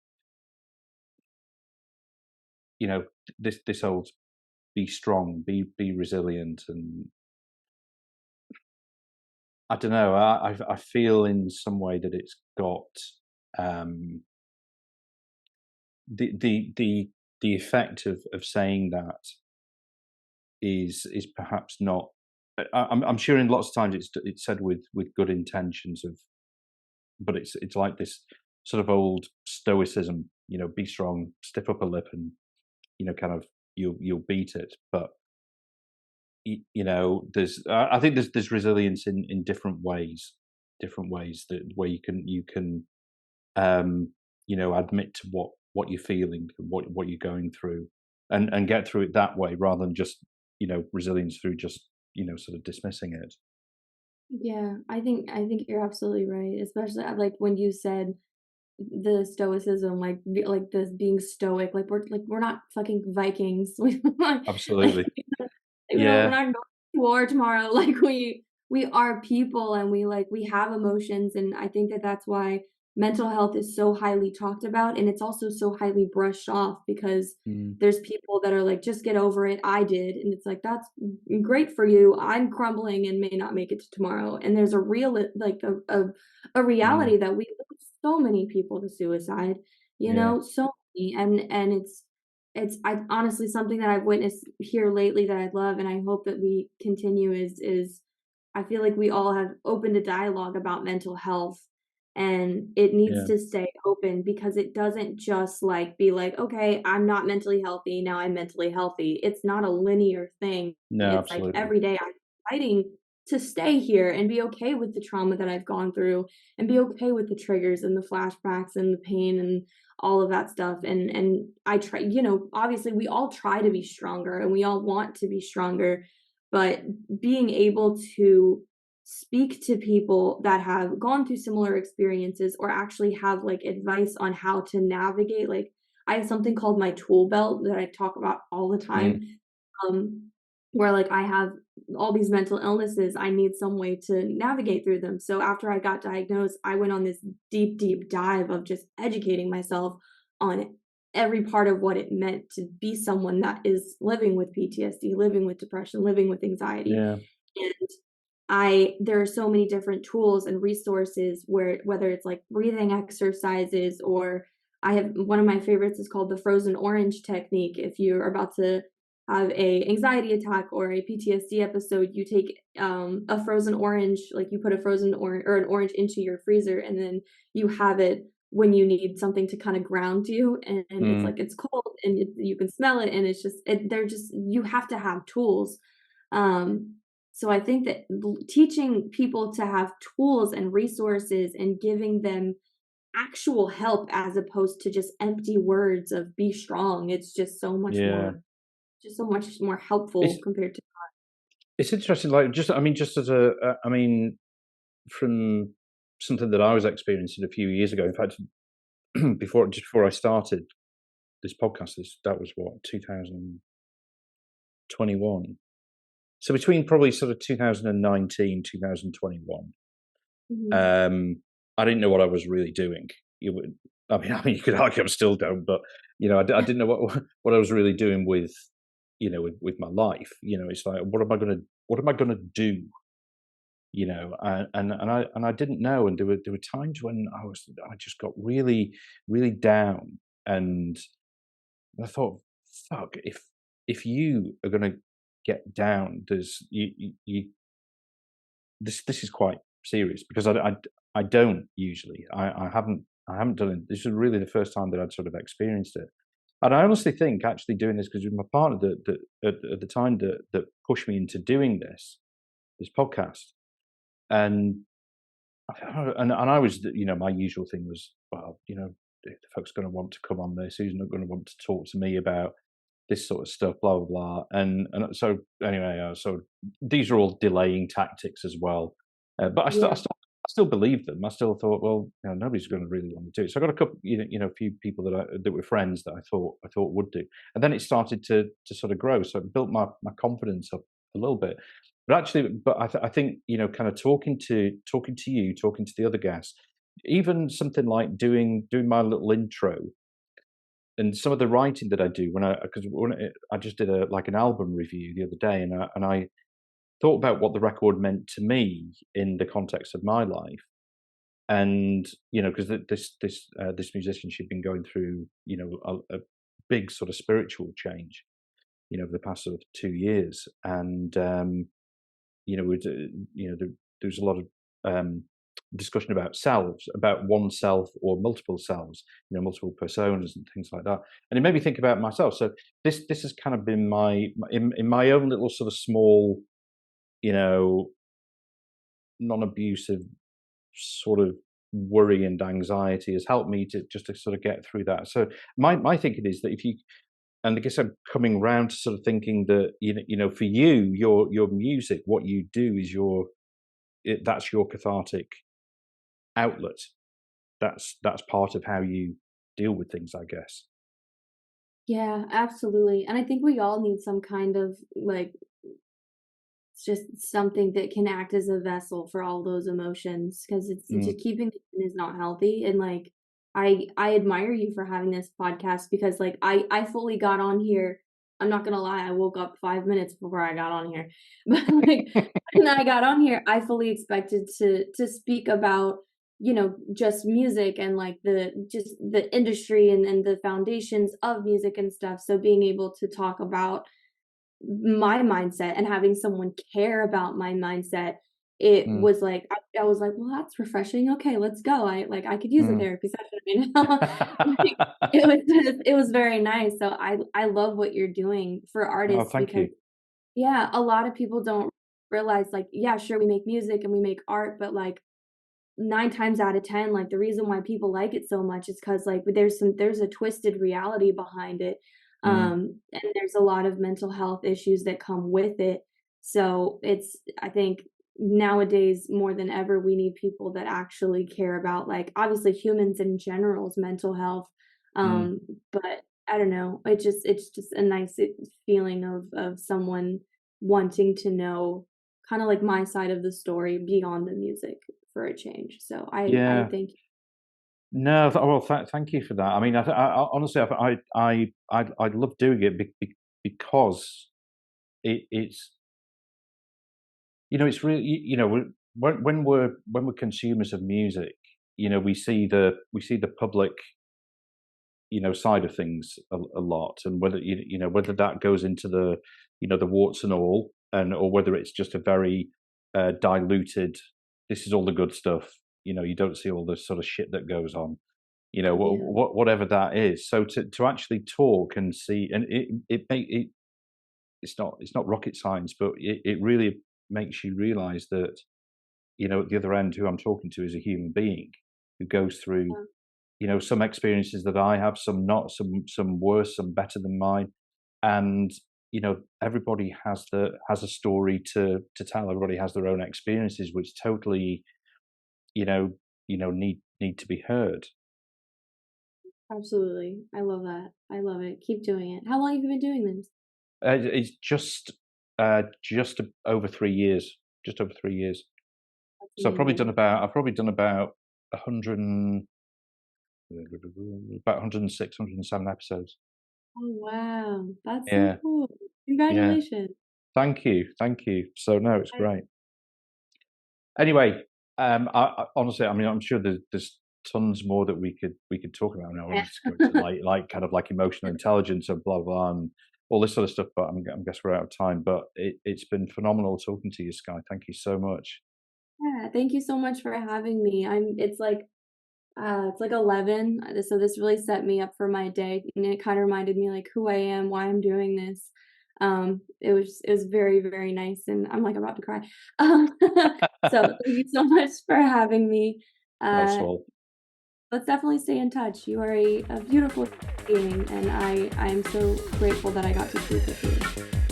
this old be strong, be resilient, and I don't know. I feel in some way that it's got um, the effect of saying that is perhaps not. I'm sure in lots of times it's said with good intentions of, but it's like this sort of old stoicism. Be strong, stiff upper lip, and kind of you'll beat it. But there's I think there's resilience in different ways that where you can admit to what you're feeling, what you're going through, and get through it that way rather than just resilience through just sort of dismissing it. Yeah, I think you're absolutely right, especially, like, when you said the stoicism, like this being stoic, like we're not fucking Vikings. We like Absolutely. we're Yeah. not going to war tomorrow. Like we are people, and we have emotions, and I think that that's why mental health is so highly talked about, and it's also so highly brushed off because Mm, there's people that are like, just get over it. I did, and it's like that's great for you. I'm crumbling and may not make it to tomorrow. And there's a real like a mm, reality that we lose so many people to suicide. yeah. So many, and it's I honestly something that I've witnessed here lately that I love, and I hope that we continue is I feel like we all have opened a dialogue about mental health, and it needs Yeah. to stay open because it doesn't just like be like, okay, I'm not mentally healthy, now I'm mentally healthy. It's not a linear thing. No, It's like absolutely. every day I'm fighting to stay here and be okay with the trauma that I've gone through and be okay with the triggers and the flashbacks and the pain and all of that stuff. And I try, obviously we all try to be stronger and we all want to be stronger, but being able to speak to people that have gone through similar experiences or actually have like advice on how to navigate, like I have something called my tool belt that I talk about all the time, Mm, um, where like I have all these mental illnesses, I need some way to navigate through them. So after I got diagnosed, I went on this deep, deep dive of just educating myself on every part of what it meant to be someone that is living with PTSD, living with depression, living with anxiety. yeah. And there are so many different tools and resources where whether it's like breathing exercises or I have one of my favorites is called the frozen orange technique. If you're about to have a anxiety attack or a PTSD episode, you take a frozen orange, like you put a frozen orange or an orange into your freezer, and then you have it when you need something to kind of ground you, and it's Mm, like it's cold and you can smell it, and it's just they're just you have to have tools. Um, so I think that teaching people to have tools and resources and giving them actual help as opposed to just empty words of be strong, it's yeah. just so much more helpful It's compared to it's interesting. Like, just I mean, just as a, I mean, from something that I was experiencing a few years ago. In fact, before I started this podcast, that was what 2021. So between probably sort of 2019, 2021, Mhm. um, I didn't know what I was really doing. You would, I mean, you could argue I still don't, but I didn't know what I was really doing with, with my life. It's like, what am I gonna do? And I didn't know, and there were times when I just got really, really down, and I thought, fuck, if you are gonna get down, there's you this is quite serious because I don't usually. I haven't done it. This is really the first time that I'd sort of experienced it. And I honestly think actually doing this because with my partner at the time that pushed me into doing this podcast. And and I was, my usual thing was, well, if the folks going to want to come on this, who's not going to want to talk to me about this sort of stuff, blah blah blah. And so anyway, so these are all delaying tactics as well. But Yeah. I still believed them. I still thought, well, nobody's going to really want to do it. So I got a couple, a few people that were friends that I thought would do, and then it started to sort of grow. So it built my confidence up a little bit. But actually, I think kind of talking to you, talking to the other guests, even something like doing my little intro and some of the writing that I do I just did an album review the other day, and I thought about what the record meant to me in the context of my life, and because this musician, she'd been going through a big sort of spiritual change over the past sort of 2 years, and there's a lot of um, discussion about selves, about oneself or multiple selves, multiple personas and things like that. And it made me think about myself. So this has kind of been in my own little sort of small, you know, non-abusive sort of worry and anxiety has helped me to sort of get through that. So my thinking is that if you and I guess I'm coming round to sort of thinking that for you, your music, what you do is that's your cathartic outlet. that's part of how you deal with things, I guess. Yeah, absolutely, and I think we all need some kind of, like, it's just something that can act as a vessel for all those emotions, because it's Mm, just keeping it in is not healthy, and, like, I admire you for having this podcast because, like, I fully got on here. I'm not gonna lie, I woke up 5 minutes before I got on here, but, like, when I got on here, I fully expected to speak about, just music and, like, the industry and the foundations of music and stuff, so being able to talk about my mindset and having someone care about my mindset, it mm, was like I was like, "Well, that's refreshing. Okay, let's go." I could use a mm. therapy session, Like, it was very nice. So I love what you're doing for Oh, artists thank because you. yeah, a lot of people don't realize, like, yeah, sure, we make music and we make art, but, like, 9 times out of 10, like, the reason why people like it so much is because like, there's a twisted reality behind it, Mm, and there's a lot of mental health issues that come with it. So, I think nowadays more than ever, we need people that actually care about, like, obviously humans in general's mental health, mm. um, but I don't know, it's just a nice feeling of someone wanting to know kinda like my side of the story beyond the music for a change. So I Yeah. think No, well, thank you for that. I mean, I honestly, I love doing it because it's it's really when we're consumers of music, we see the public side of things a lot, and whether whether that goes into the warts and all, and or whether it's just a very diluted. This is all the good stuff. You don't see all the sort of shit that goes on. yeah, Whatever that is. So to actually talk and see, and it's not rocket science, but it really makes you realize that at the other end, who I'm talking to is a human being who goes through yeah, some experiences that I have, some not, some worse, some better than mine, and everybody has a story to tell. Everybody has their own experiences, which totally you know need to be heard. absolutely. I love that. I love it. Keep doing it. How long have you been doing this? It's just over 3 years, just over 3 years. That's So amazing. I've probably done about 100 about 106, 107 episodes. Oh, wow. That's so Yeah, cool. yeah. Congratulations. Thank you, thank you. So no, it's I great. Anyway, I honestly, I mean, I'm sure there's tons more that we could talk about now. I yeah. wanted to go into like kind of like emotional intelligence and blah blah and all this sort of stuff, but I guess we're out of time. But it's been phenomenal talking to you, Sky. Thank you so much. Yeah, thank you so much for having me. It's like 11, so this really set me up for my day, and it kinda reminded me, like, who I am, why I'm doing this. It was very, very nice, and I'm, like, about to cry. Um, so thank you so much for having me. That's Uh, all. let's definitely stay in touch. You are a beautiful being, and I am so grateful that I got to speak with you.